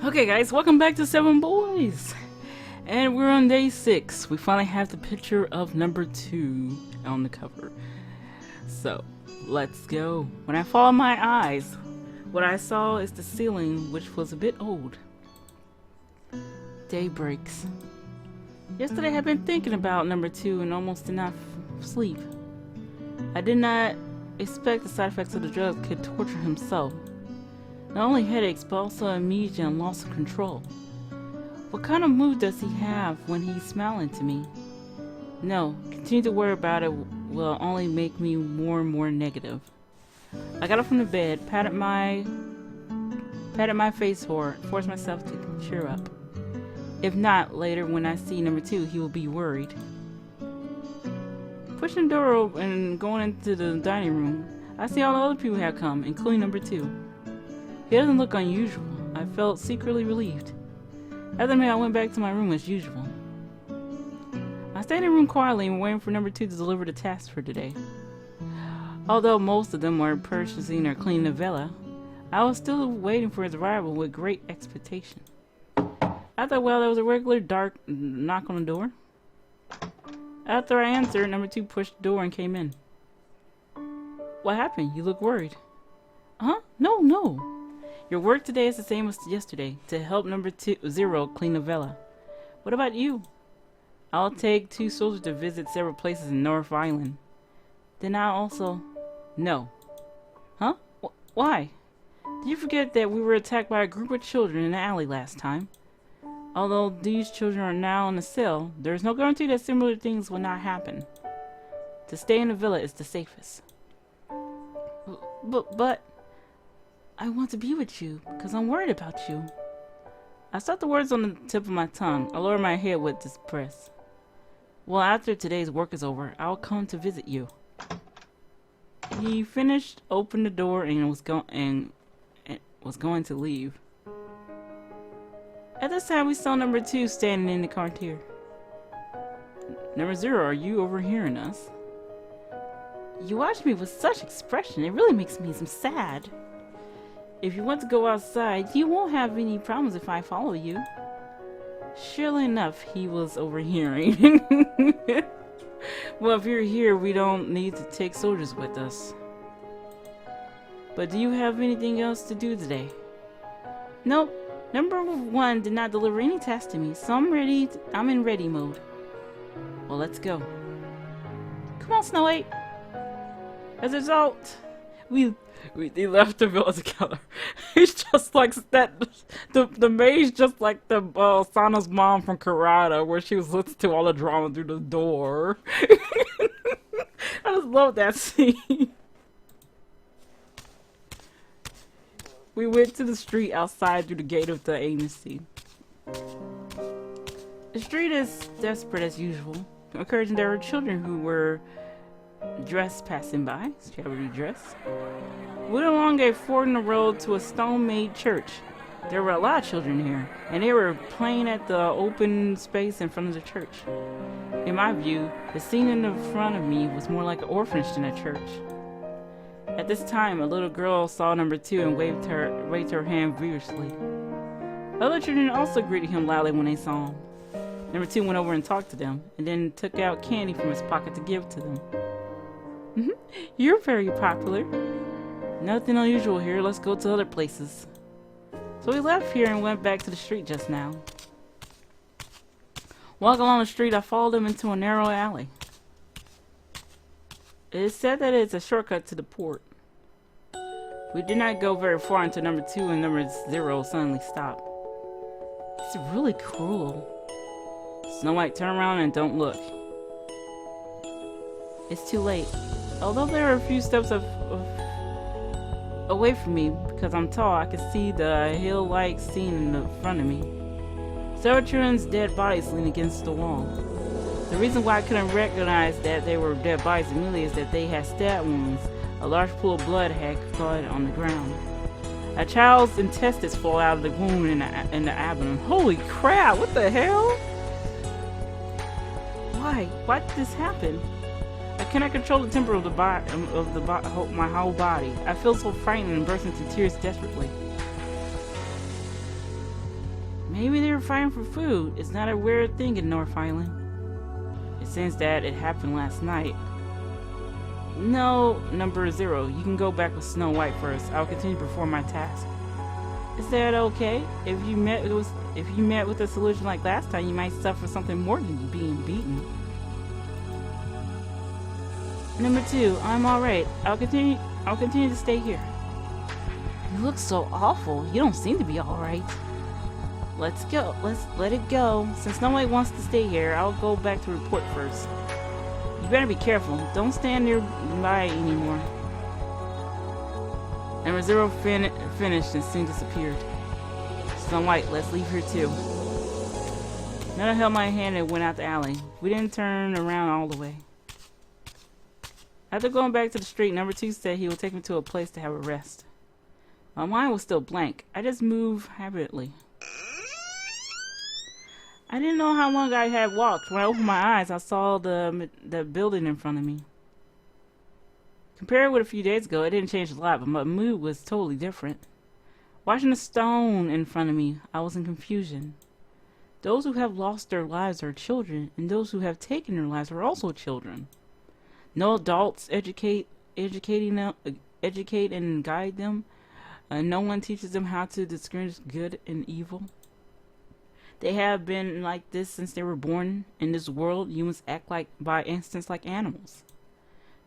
Okay guys, welcome back to Seven Boys! And we're on day 6. We finally have the picture of number 2 on the cover. So, let's go. When I followed my eyes, what I saw is the ceiling, which was a bit old. Day breaks. Yesterday I had been thinking about number 2 and almost did not sleep. I did not expect the side effects of the drugs could torture him so. Not only headaches, but also amnesia and loss of control. What kind of mood does he have when he's smiling to me? No, continue to worry about it will only make me more and more negative. I got up from the bed, patted my face for it, forced myself to cheer up. If not, later when I see number 2, he will be worried. Pushing the door open and going into the dining room, I see all the other people have come, including number 2. He doesn't look unusual. I felt secretly relieved. After that, I went back to my room as usual. I stayed in the room quietly and waiting for number 2 to deliver the tasks for today. Although most of them were purchasing or cleaning the villa, I was still waiting for his arrival with great expectation. I thought, well, there was a regular dark knock on the door. After I answered, number 2 pushed the door and came in. What happened? You look worried. Huh? No. Your work today is the same as yesterday, to help number 0 clean the villa. What about you? I'll take 2 soldiers to visit several places in North Island. Then I'll also... No. Huh? Why? Did you forget that we were attacked by a group of children in the alley last time? Although these children are now in a cell, there is no guarantee that similar things will not happen. To stay in the villa is the safest. But... I want to be with you, because I'm worried about you. I stopped the words on the tip of my tongue. I lowered my head with distress. Well, after today's work is over, I'll come to visit you. He finished, opened the door, and was going to leave. At this time, we saw number 2 standing in the cafeteria. Number 0, are you overhearing us? You watch me with such expression. It really makes me sad. If you want to go outside, you won't have any problems if I follow you. Surely enough, he was overhearing. Well, if you're here, we don't need to take soldiers with us. But do you have anything else to do today? Nope. Number 1 did not deliver any tasks to me, so I'm in ready mode. Well, let's go. Come on, Snow White. As a result, they left the villa together. He's just like that. The maid's just like the Sana's mom from Karada, where she was listening to all the drama through the door. I just love that scene. We went to the street outside through the gate of the agency. The street is desperate as usual, encouraging there were children who were dressed passing by, shabbily dressed. We went along a fork in the road to a stone-made church. There were a lot of children here, and they were playing at the open space in front of the church. In my view, the scene in the front of me was more like an orphanage than a church. At this time, a little girl saw number 2 and waved her hand vigorously. Other children also greeted him loudly when they saw him. Number 2 went over and talked to them, and then took out candy from his pocket to give to them. You're very popular. Nothing unusual here. Let's go to other places. So we left here and went back to the street just now. Walking along the street, I followed them into a narrow alley. It is said that it's a shortcut to the port. We did not go very far until number 2 and number 0 suddenly stopped. It's really cruel. Snow White, turn around and don't look. It's too late. Although there are a few steps away from me, because I'm tall, I can see the hill-like scene in the front of me. Several children's dead bodies lean against the wall. The reason why I couldn't recognize that they were dead bodies immediately is that they had stab wounds. A large pool of blood had clotted on the ground. A child's intestines fall out of the wound in the abdomen. Holy crap, what the hell? Why? Why did this happen? I cannot control the temper of my whole body. I feel so frightened and burst into tears desperately. Maybe they were fighting for food. It's not a weird thing in North Island. It seems that it happened last night. No, number 0. You can go back with Snow White first. I'll continue to perform my task. Is that okay? If you met with a solution like last time, you might suffer something more than being beaten. Number 2, I'm alright. I'll continue to stay here. You look so awful. You don't seem to be alright. Let's go. Let's let it go. Since no one wants to stay here, I'll go back to report first. You better be careful. Don't stand nearby anymore. Number 0 finished and soon disappeared. Snow White, let's leave here too. Nana held my hand and went out the alley. We didn't turn around all the way. After going back to the street, number 2 said he would take me to a place to have a rest. My mind was still blank. I just moved habitually. I didn't know how long I had walked. When I opened my eyes, I saw the building in front of me. Compared with a few days ago, it didn't change a lot, but my mood was totally different. Watching the stone in front of me, I was in confusion. Those who have lost their lives are children, and those who have taken their lives are also children. No adults educate and guide them. No one teaches them how to distinguish good and evil. They have been like this since they were born. In this world, humans act by instance like animals.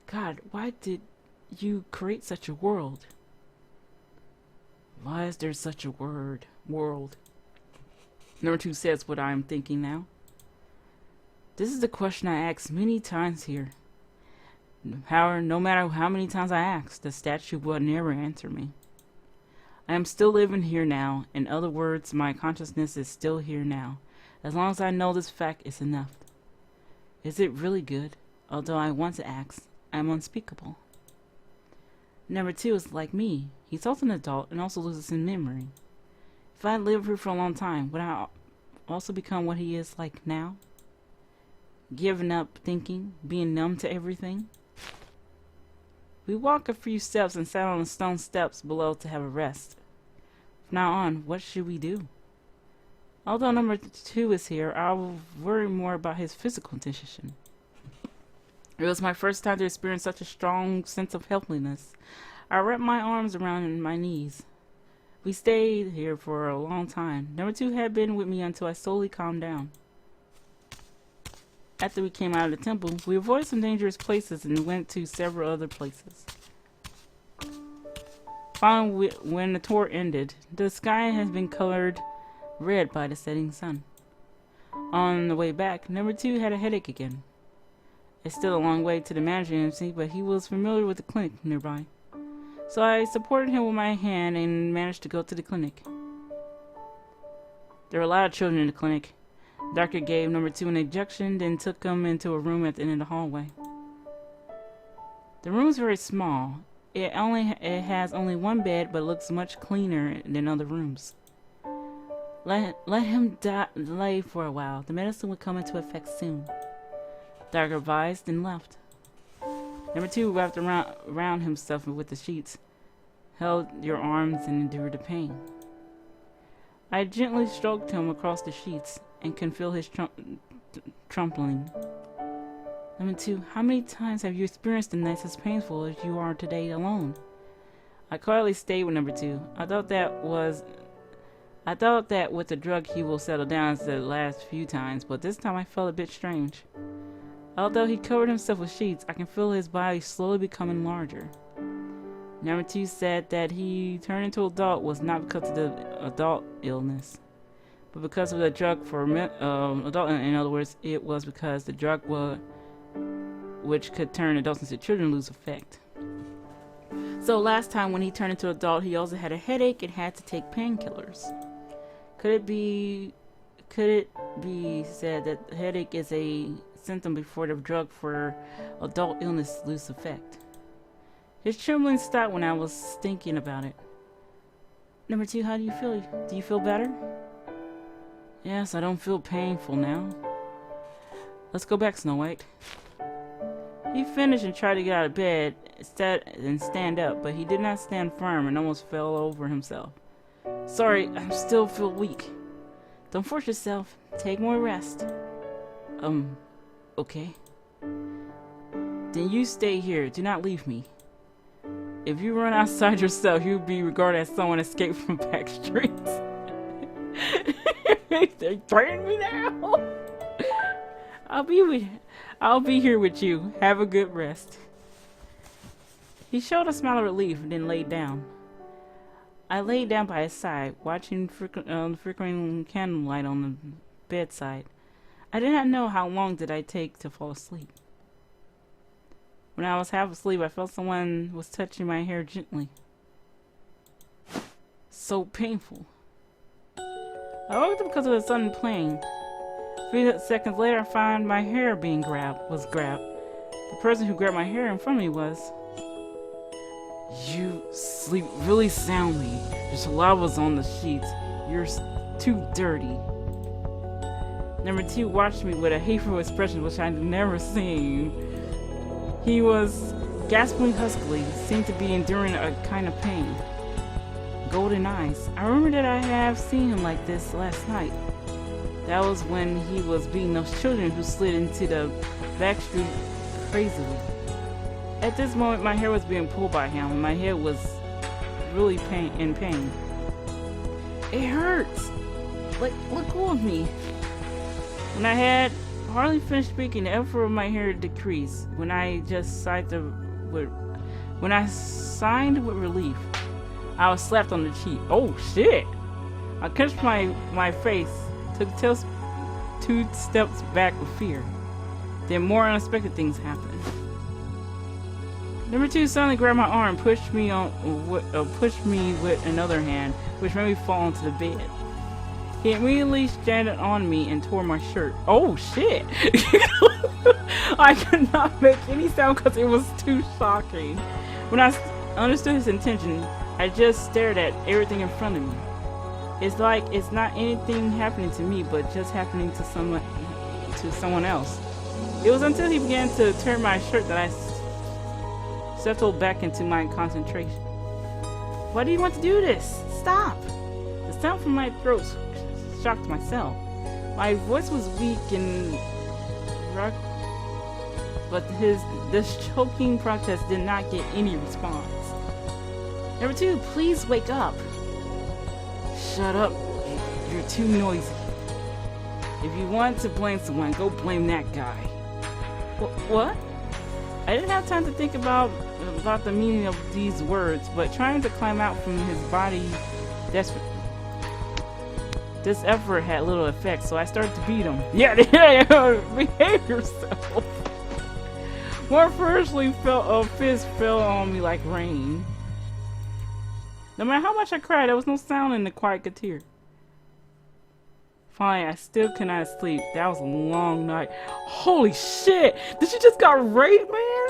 God, why did you create such a world? Why is there such a world? Number 2 says what I am thinking now. This is the question I asked many times here. However, no matter how many times I asked, the statue will never answer me. I am still living here now. In other words, my consciousness is still here now. As long as I know this fact is enough. Is it really good? Although I want to ask, I am unspeakable. Number 2 is like me. He's also an adult and also loses his memory. If I live here for a long time, would I also become what he is like now? Giving up thinking, being numb to everything? We walked a few steps and sat on the stone steps below to have a rest. From now on, what should we do? Although number 2 is here, I will worry more about his physical condition. It was my first time to experience such a strong sense of helplessness. I wrapped my arms around my knees. We stayed here for a long time. Number 2 had been with me until I slowly calmed down. After we came out of the temple, we avoided some dangerous places and went to several other places. Finally, when the tour ended, the sky has been colored red by the setting sun. On the way back, number 2 had a headache again. It's still a long way to the manager agency, but he was familiar with the clinic nearby. So I supported him with my hand and managed to go to the clinic. There were a lot of children in the clinic. The doctor gave number 2 an injection, then took him into a room at the end of the hallway. The room is very small. It has only one bed, but looks much cleaner than other rooms. Let him lay for a while. The medicine will come into effect soon. The doctor advised and left. Number 2 wrapped around himself with the sheets, held your arms and endured the pain. I gently stroked him across the sheets and can feel his trembling. Number 2, how many times have you experienced the nights as painful as you are today alone? I quietly stayed with number 2. I thought that with the drug he will settle down as the last few times, but this time I felt a bit strange. Although he covered himself with sheets, I can feel his body slowly becoming larger. Number 2 said that he turned into an adult was not because of the adult illness, but because of the drug for adult. In other words, it was because the drug which could turn adults into children lose effect. So last time when he turned into an adult, he also had a headache and had to take painkillers. Could it be said that the headache is a symptom before the drug for adult illness lose effect? His trembling stopped when I was thinking about it. Number 2, how do you feel? Do you feel better? Yes, I don't feel painful now. Let's go back, Snow White. He finished and tried to get out of bed and stand up, but he did not stand firm and almost fell over himself. Sorry, I still feel weak. Don't force yourself. Take more rest. Okay. Then you stay here. Do not leave me. If you run outside yourself, you'll be regarded as someone escaped from back streets. They threaten me now. I'll be here with you. Have a good rest. He showed a smile of relief and then laid down. I laid down by his side, watching the flickering candlelight on the bedside. I did not know how long did I take to fall asleep. When I was half asleep, I felt someone was touching my hair gently. So painful. I woke up because of the sudden pain. A few seconds later, I found my hair was grabbed. The person who grabbed my hair in front of me was... You sleep really soundly. Your saliva's on the sheets. You're too dirty. Number 2 watched me with a hateful expression which I'd never seen. He was gasping huskily, seemed to be enduring a kind of pain. Golden eyes. I remember that I have seen him like this last night. That was when he was beating those children who slid into the back street crazily. At this moment, my hair was being pulled by him, and my head was really in pain. It hurts! Let go of me! When I had hardly finished speaking, the effort of my hair decreased. When I signed with relief, I was slapped on the cheek. Oh shit! I clenched my face, took 2 steps back with fear. Then more unexpected things happened. Number 2 suddenly grabbed my arm, pushed me with another hand, which made me fall into the bed. He immediately standed on me and tore my shirt. Oh shit! I could not make any sound because it was too shocking. When I understood his intention, I just stared at everything in front of me. It's like it's not anything happening to me, but just happening to someone else. It was until he began to tear my shirt that I settled back into my concentration. Why do you want to do this? Stop! The sound from my throat shocked myself. My voice was weak and rough, but this choking protest did not get any response. Number 2, please wake up. Shut up. You're too noisy. If you want to blame someone, go blame that guy. What? I didn't have time to think about the meaning of these words, but trying to climb out from his body desperately. This effort had little effect, so I started to beat him. Yeah, behave yourself. More furiously, a fist fell on me like rain. No matter how much I cried, there was no sound in the quiet guitar. Finally, I still could not sleep. That was a long night. Holy shit! Did you just got raped, man?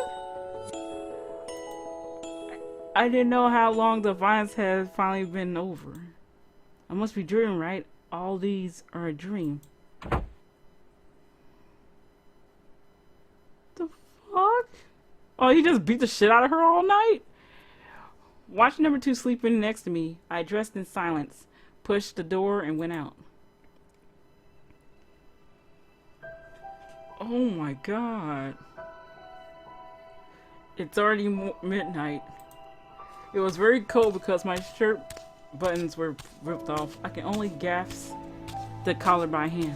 I didn't know how long the violence had finally been over. I must be dreaming, right? All these are a dream. The fuck? Oh, he just beat the shit out of her all night? Watching number 2 sleeping next to me, I dressed in silence, pushed the door, and went out. Oh my god. It's already midnight. It was very cold because my shirt buttons were ripped off. I can only grasp the collar by hand.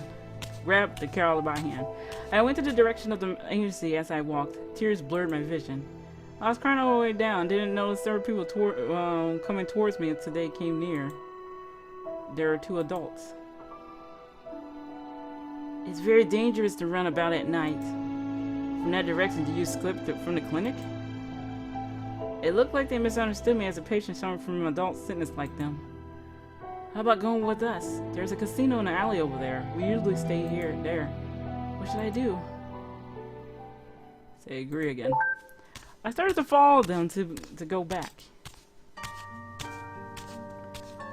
I went to the direction of the agency as I walked. Tears blurred my vision. I was crying all the way down. Didn't notice there were people coming towards me until they came near. There were 2 adults. It's very dangerous to run about at night. From that direction, did you slip from the clinic? It looked like they misunderstood me as a patient suffering from an adult sickness like them. How about going with us? There's a casino in the alley over there. We usually stay there. What should I do? Say agree again. I started to follow them to go back.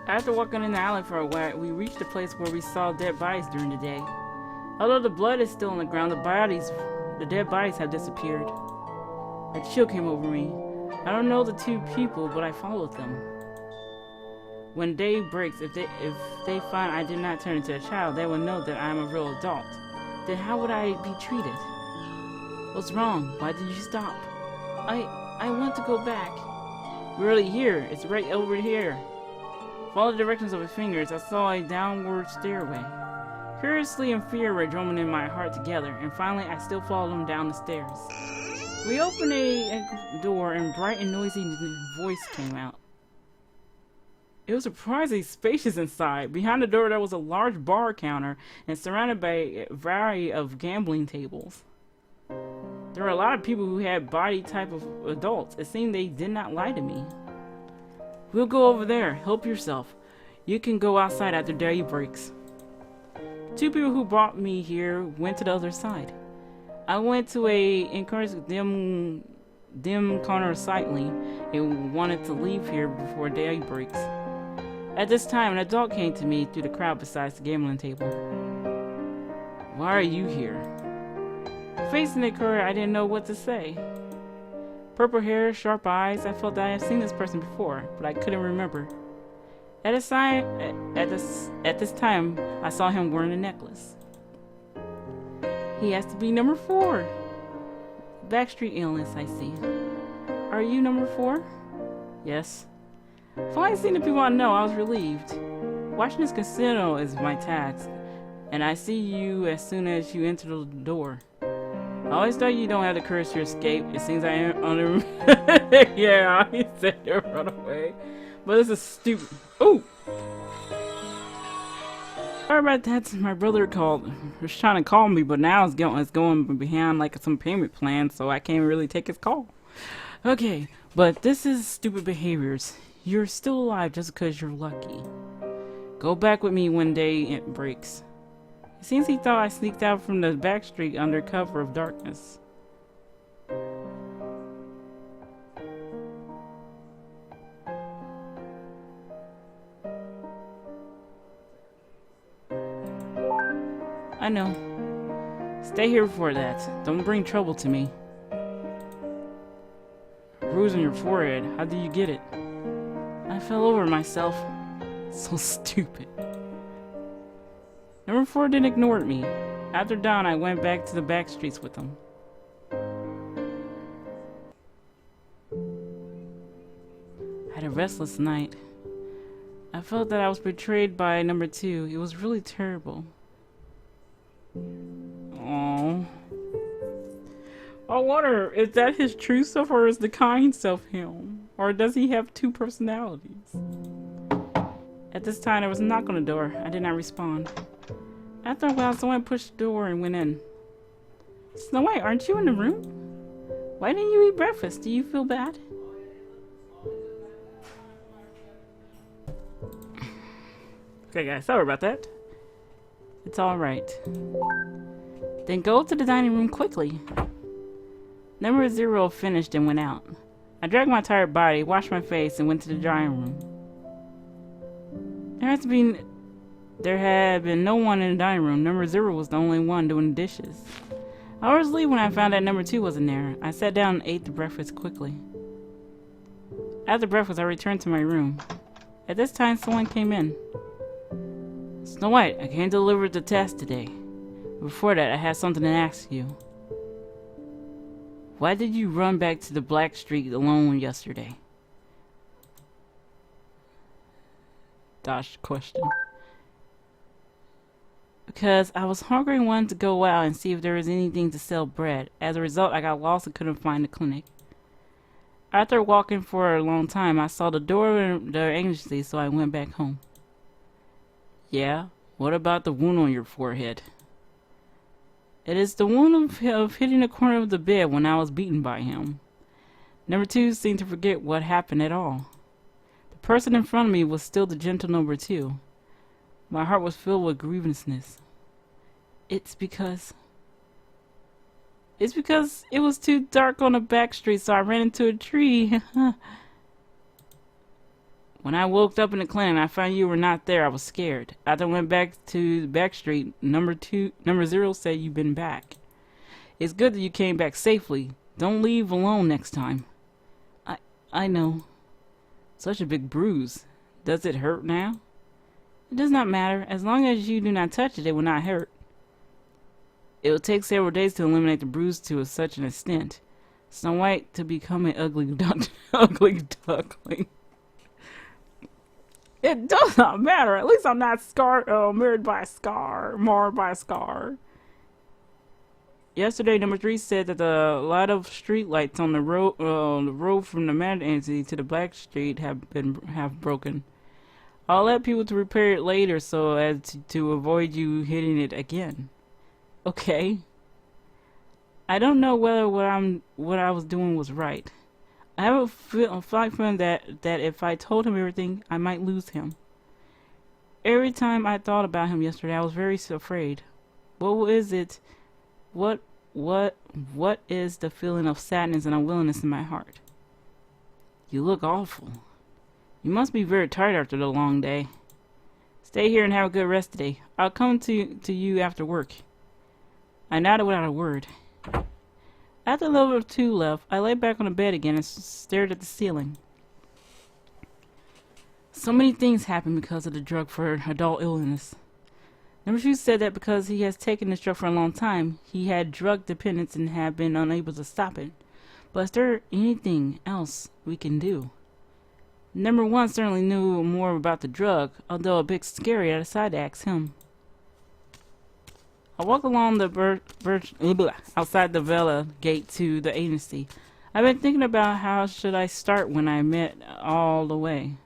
After walking in the alley for a while, we reached a place where we saw dead bodies during the day. Although the blood is still on the ground, the dead bodies have disappeared. A chill came over me. I don't know the 2 people, but I followed them. When day breaks, if they find I did not turn into a child, they will know that I am a real adult. Then how would I be treated? What's wrong? Why did you stop? I want to go back. We're already here. It's right over here. Follow the directions of his fingers. I saw a downward stairway. Curiously and fear were drumming in my heart together, and finally I still followed him down the stairs. We opened a door, and bright and noisy voice came out. It was surprisingly spacious inside. Behind the door there was a large bar counter, and surrounded by a variety of gambling tables. There were a lot of people who had body type of adults. It seemed they did not lie to me. We'll go over there. Help yourself. You can go outside after day breaks. Two people who brought me here went to the other side. I went to a encouraged dim corner silently and wanted to leave here before day breaks. At this time, an adult came to me through the crowd besides the gambling table. Why are you here? Facing the crowd, I didn't know what to say. Purple hair, sharp eyes, I felt that I had seen this person before, but I couldn't remember. At this time, I saw him wearing a necklace. He has to be number 4. Backstreet illness, I see. Are you number 4? Yes. Finally seeing the people I know, I was relieved. Watching this casino is my task, and I see you as soon as you enter the door. I always thought you don't have the courage to escape. It seems I am under. Yeah, he said to run away. But this is stupid. Ooh! Sorry about that. My brother called. Was trying to call me, but now it's going behind like some payment plan, so I can't really take his call. Okay, but this is stupid behaviors. You're still alive just because you're lucky. Go back with me when day breaks. It seems he thought I sneaked out from the back street under cover of darkness. I know. Stay here for that. Don't bring trouble to me. Bruise on your forehead. How did you get it? I fell over myself. So stupid. Number 4 didn't ignore me. After dawn, I went back to the back streets with him. I had a restless night. I felt that I was betrayed by number 2. It was really terrible. Aww. I wonder, is that his true self or is the kind self him? Or does he have 2 personalities? At this time, there was a knock on the door. I did not respond. After a while, someone pushed the door and went in. Snow White, aren't you in the room? Why didn't you eat breakfast? Do you feel bad? Okay, guys, sorry about that. It's alright. Then go to the dining room quickly. Number 0 finished and went out. I dragged my tired body, washed my face, and went to the dining room. There had been no one in the dining room. Number 0 was the only one doing the dishes. I was relieved when I found that number 2 wasn't there. I sat down and ate the breakfast quickly. After breakfast, I returned to my room. At this time, someone came in. Snow White, I came to deliver the test today. Before that, I had something to ask you. Why did you run back to the Black Street alone yesterday? Dodge question. Because I was hungry and wanted to go out and see if there was anything to sell bread. As a result, I got lost and couldn't find the clinic. After walking for a long time, I saw the door of the agency, so I went back home. Yeah? What about the wound on your forehead? It is the wound of hitting the corner of the bed when I was beaten by him. Number 2 seemed to forget what happened at all. The person in front of me was still the gentle number 2. My heart was filled with grievousness. It's because it was too dark on the back street, so I ran into a tree. When I woke up in the clinic and I found you were not there, I was scared. After I went back to the back street, number 0 said you've been back. It's good that you came back safely. Don't leave alone next time. I know. Such a big bruise. Does it hurt now? It does not matter. As long as you do not touch it, it will not hurt. It will take several days to eliminate the bruise to such an extent. Snow White to become an ugly ugly duckling. It does not matter. At least I'm not marred by a scar. Yesterday, number 3 said that the lot of street lights on the road from the Mad Entity to the Black Street have broken. I'll let people to repair it later so as to avoid you hitting it again. Okay. I don't know whether what I was doing was right. I have a feeling that if I told him everything, I might lose him. Every time I thought about him yesterday, I was very afraid. What is it? What is the feeling of sadness and unwillingness in my heart? You look awful. You must be very tired after the long day. Stay here and have a good rest today. I'll come to you after work. I nodded without a word. After level 2 left, I lay back on the bed again and stared at the ceiling. So many things happened because of the drug for adult illness. Number 2 said that because he has taken this drug for a long time, he had drug dependence and had been unable to stop it. But is there anything else we can do? Number 1 certainly knew more about the drug, although a bit scary, I decided to ask him. I walked along the outside the Vela gate to the agency. I've been thinking about how should I start when I met all the way.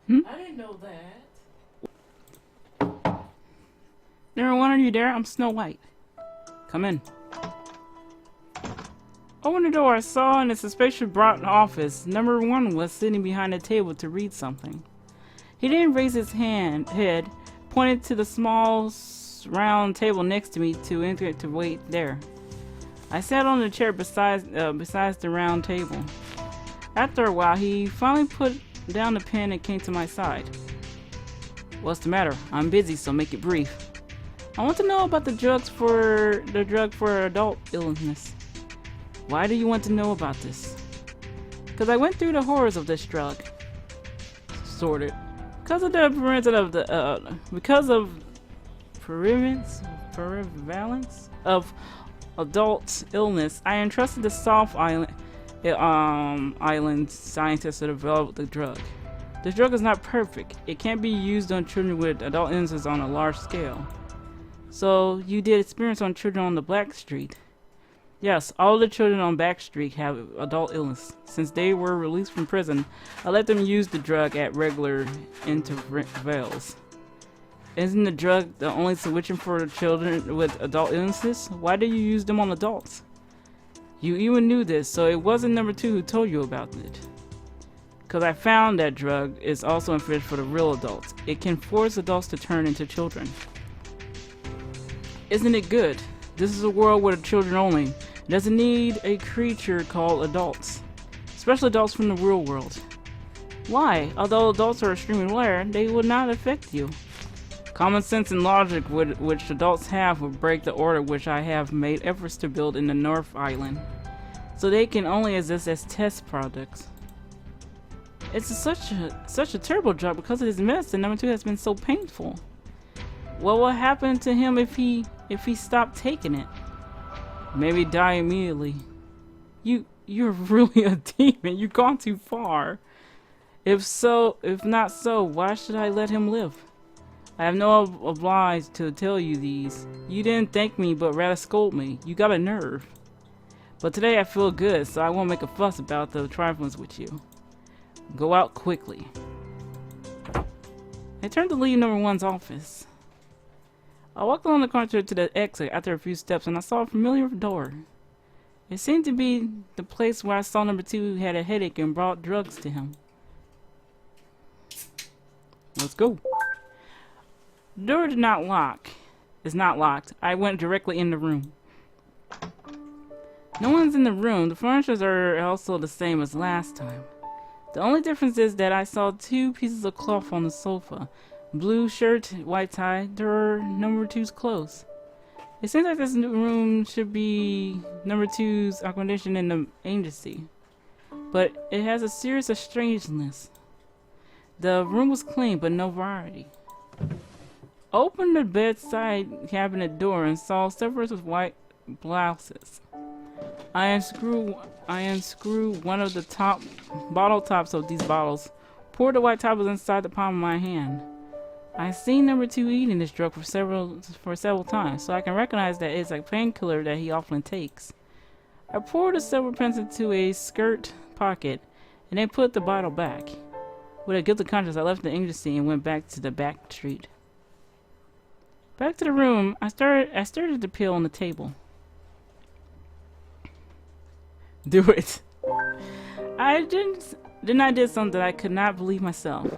I didn't know that. Number 1, are you there? I'm Snow White. Come in. Open the door. I saw in the suspicious brought office. Number 1 was sitting behind a table to read something. He didn't raise his head, pointed to the small round table next to me to enter to wait there. I sat on the chair besides the round table. After a while, he finally put down the pen and came to my side. What's the matter? I'm busy, so make it brief. I want to know about the drug for adult illness. Why do you want to know about this? Because I went through the horrors of this drug. Sorted. Because of prevalence of adult illness, I entrusted the South Island scientists to develop the drug. The drug is not perfect. It can't be used on children with adult illnesses on a large scale. So you did experiments on children on the Black Street. Yes, all the children on Black Street have adult illness. Since they were released from prison, I let them use the drug at regular intervals. Isn't the drug the only solution for children with adult illnesses? Why do you use them on adults? You even knew this, so it wasn't number 2 who told you about it. Because I found that drug is also unfit for the real adults. It can force adults to turn into children. Isn't it good? This is a world where the children only. It doesn't need a creature called adults. Especially adults from the real world. Why? Although adults are extremely rare, they would not affect you. Common sense and logic which adults have would break the order which I have made efforts to build in the North Island. So they can only exist as test products. It's such a terrible job because of his medicine. Number 2 has been so painful. What will happen to him if he stopped taking it? Maybe die immediately. You're really a demon. You've gone too far. If not so, why should I let him live? I have no obliged to tell you these. You didn't thank me, but rather scold me. You got a nerve. But today I feel good, so I won't make a fuss about the trifles with you. Go out quickly. I turned to leave number 1's office. I walked along the corridor to the exit after a few steps, and I saw a familiar door. It seemed to be the place where I saw number 2 had a headache and brought drugs to him. Let's go. The door did not lock. It's not locked. I went directly in the room. No one's in the room. The furnitures are also the same as last time. The only difference is that I saw 2 pieces of cloth on the sofa. Blue shirt, white tie. They're number 2's clothes. It seems like this room should be number 2's accommodation in the agency. But it has a series of strangeness. The room was clean, but no variety. Opened the bedside cabinet door and saw several white blouses. I unscrewed one of the bottle tops of these bottles, poured the white tablets inside the palm of my hand. I seen number 2 eating this drug for several times, so I can recognize that it's a painkiller that he often takes. I poured the silver pence into a skirt pocket and then put the bottle back. With a guilty conscience, I left the English scene and went back to the back street. Back to the room, I started the pill on the table. Do it. I did something I could not believe myself.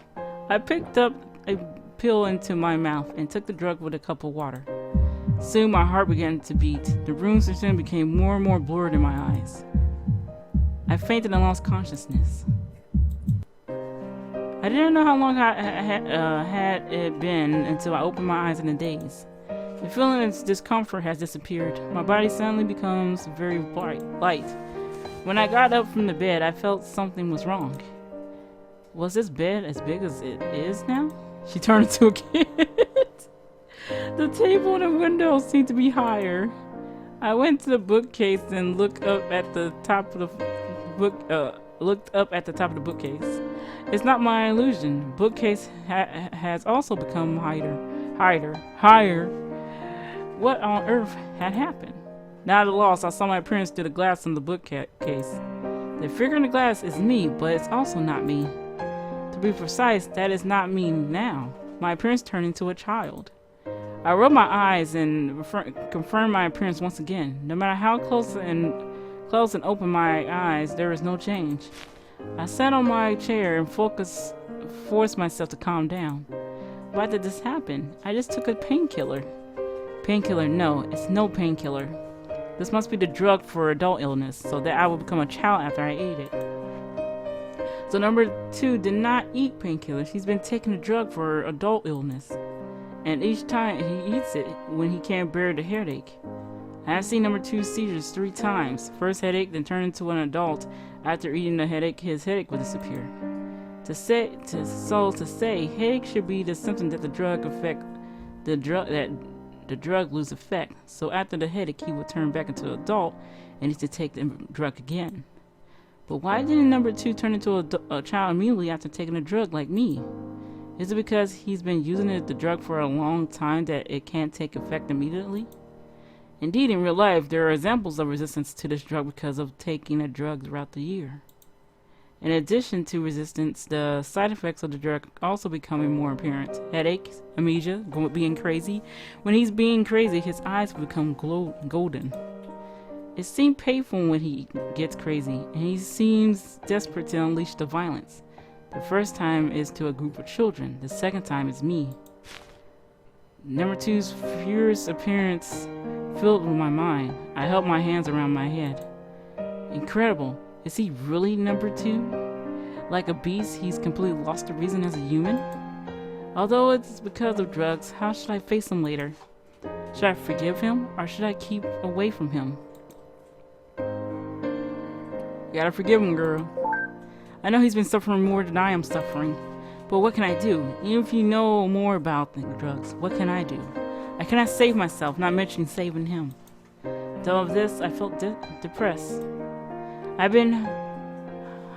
I picked up a pill into my mouth and took the drug with a cup of water. Soon my heart began to beat. The room soon became more and more blurred in my eyes. I fainted and lost consciousness. I didn't know how long had it been until I opened my eyes in a daze. The feeling of discomfort has disappeared. My body suddenly becomes very light. When I got up from the bed, I felt something was wrong. Was this bed as big as it is now? She turned into a kid. The table and the window seemed to be higher. I went to the bookcase and looked up at the top of the bookcase. It's not my illusion. Bookcase has also become higher. What on earth had happened? Now at a loss, I saw my appearance through the glass on the bookcase. The figure in the glass is me, but it's also not me. To be precise, that is not me now. My appearance turned into a child. I rubbed my eyes and confirmed my appearance once again. No matter how close and open my eyes, there is no change. I sat on my chair and forced myself to calm down. Why did this happen? I just took a painkiller. Painkiller? No, it's no painkiller. This must be the drug for adult illness, so that I will become a child after I ate it. So number 2 did not eat painkillers. He's been taking a drug for adult illness. And each time he eats it when he can't bear the headache. I have seen number 2 seizures 3 times. First headache, then turned into an adult. After eating the headache, his headache would disappear. To say headache should be the symptom that the drug lose effect. So after the headache, he would turn back into an adult and need to take the drug again. But why didn't number 2 turn into a child immediately after taking the drug like me? Is it because he's been using the drug for a long time that it can't take effect immediately? Indeed, in real life, there are examples of resistance to this drug because of taking a drug throughout the year. In addition to resistance, the side effects of the drug also becoming more apparent. Headaches, amnesia, being crazy. When he's being crazy, his eyes become golden. It seems painful when he gets crazy, and he seems desperate to unleash the violence. The first time is to a group of children. The second time is me. Number 2's furious appearance filled with my mind. I held my hands around my head. Incredible. Is he really number 2? Like a beast, he's completely lost the reason as a human? Although it's because of drugs, how should I face him later? Should I forgive him, or should I keep away from him? You gotta forgive him, girl. I know he's been suffering more than I am suffering. But what can I do? Even if you know more about the drugs, what can I do? I cannot save myself, not mentioning saving him. Though of this, I felt depressed. I've been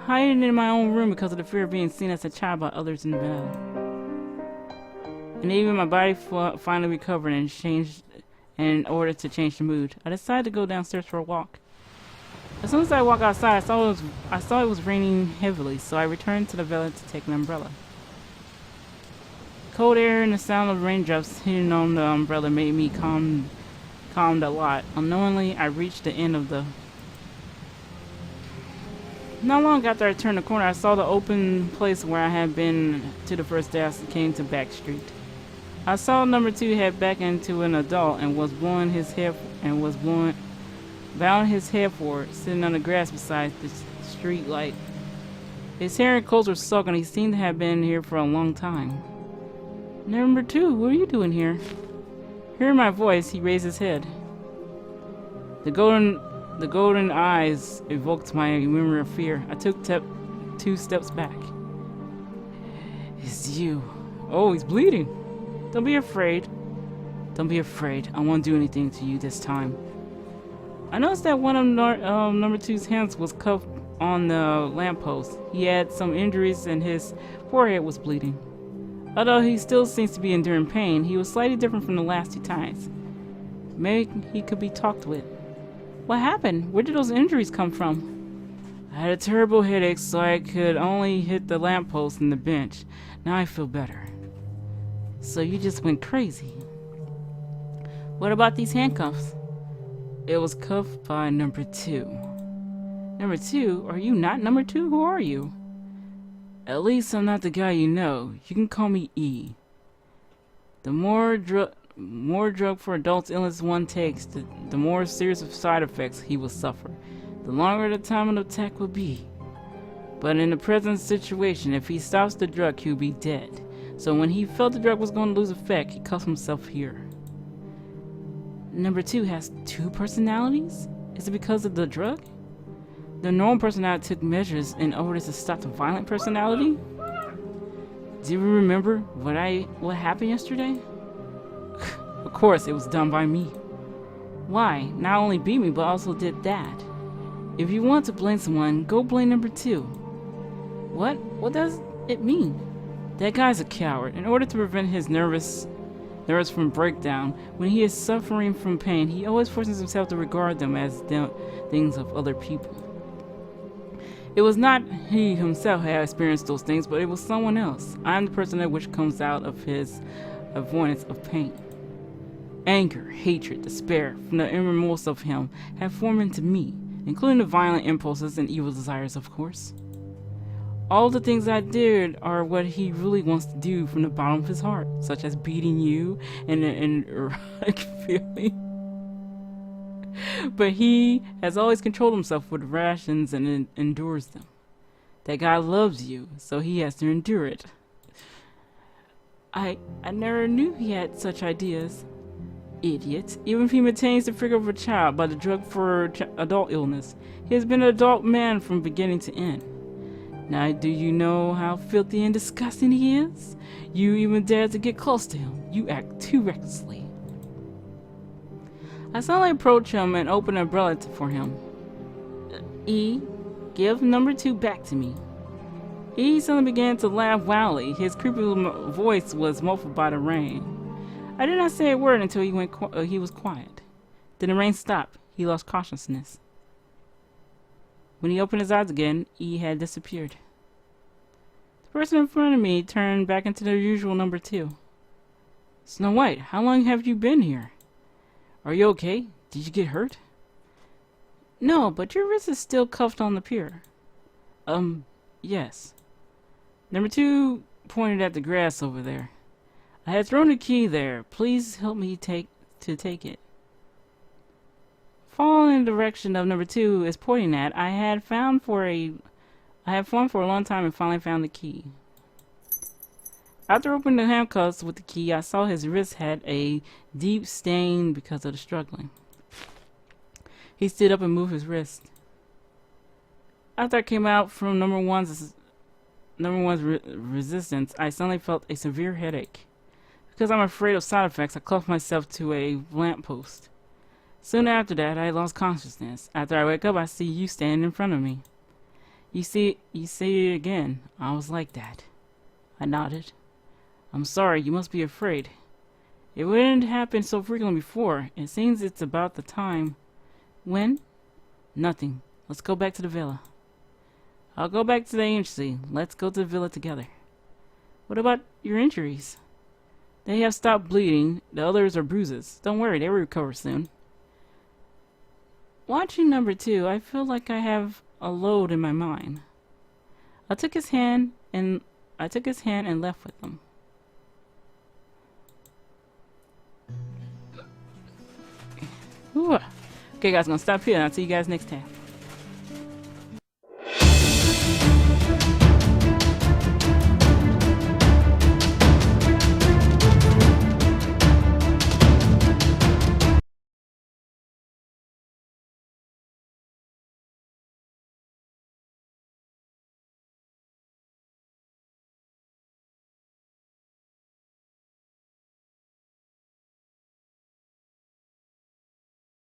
hiding in my own room because of the fear of being seen as a child by others in bed. And even my body finally recovered and changed in order to change the mood. I decided to go downstairs for a walk. As soon as I walked outside, I saw it was raining heavily, so I returned to the villa to take an umbrella. Cold air and the sound of raindrops hitting on the umbrella made me calmed a lot. Unknowingly, I reached the end of the... Not long after I turned the corner, I saw the open place where I had been to the first day I came to Back Street. I saw number 2 head back into an adult and was bound his head forward, sitting on the grass beside the street light. His hair and clothes were soaked, and he seemed to have been here for a long time. Number 2, what are you doing here? Hearing my voice, he raised his head. The golden eyes evoked my memory of fear. I took 2 steps back. It's you. Oh, he's bleeding. Don't be afraid. Don't be afraid. I won't do anything to you this time. I noticed that one of number two's hands was cuffed on the lamppost. He had some injuries and his forehead was bleeding. Although he still seems to be enduring pain, he was slightly different from the last 2 times. Maybe he could be talked with. What happened? Where did those injuries come from? I had a terrible headache, so I could only hit the lamppost and the bench. Now I feel better. So you just went crazy. What about these handcuffs? It was cuffed by number 2. Number 2? Are you not number 2? Who are you? At least I'm not the guy you know. You can call me E. The more drug for adults illness one takes, the more serious of side effects he will suffer. The longer the time of attack will be. But in the present situation, if he stops the drug, he'll be dead. So when he felt the drug was going to lose effect, he cuffed himself here. Number 2 has 2 personalities? Is it because of the drug? The normal personality took measures in order to stop the violent personality? Do you remember what happened yesterday? Of course, it was done by me. Why? Not only beat me, but also did that. If you want to blame someone, go blame number 2. What? What does it mean? That guy's a coward. In order to prevent his nerves from breakdown, when he is suffering from pain, he always forces himself to regard them as things of other people. It was not he himself who had experienced those things, but it was someone else. I am the person that which comes out of his avoidance of pain. Anger, hatred, despair from the innermost of him have formed into me, including the violent impulses and evil desires, of course. All the things I did are what he really wants to do from the bottom of his heart, such as beating you and an erotic feeling. But he has always controlled himself with rations and endures them. That guy loves you, so he has to endure it. I never knew he had such ideas. Idiot. Even if he maintains the figure of a child by the drug for adult illness, he has been an adult man from beginning to end. Now, do you know how filthy and disgusting he is? You even dare to get close to him. You act too recklessly. I suddenly approach him and open an umbrella for him. E, give number 2 back to me. E suddenly began to laugh wildly. His creepy voice was muffled by the rain. I did not say a word until he was quiet. Then the rain stopped. He lost consciousness. When he opened his eyes again, E had disappeared. The person in front of me turned back into their usual number 2. Snow White, how long have you been here? Are you okay? Did you get hurt? No, but your wrist is still cuffed on the pier. Yes. Number 2 pointed at the grass over there. I had thrown the key there. Please help me take it. Following the direction of number 2 is pointing at, I have farmed for a long time and finally found the key. After opening the handcuffs with the key, I saw his wrist had a deep stain because of the struggling. He stood up and moved his wrist. After I came out from number one's resistance, I suddenly felt a severe headache. Because I'm afraid of side effects, I cuffed myself to a lamppost. Soon after that, I lost consciousness. After I wake up, I see you standing in front of me. You see it again. I was like that. I nodded. I'm sorry, you must be afraid. It wouldn't happen so frequently before. It seems it's about the time. When? Nothing. Let's go back to the villa. I'll go back to the agency. Let's go to the villa together. What about your injuries? They have stopped bleeding. The others are bruises. Don't worry, they will recover soon. Watching number 2, I feel like I have a load in my mind. I took his hand and left with him. Ooh. Okay, guys, I'm gonna stop here and I'll see you guys next time.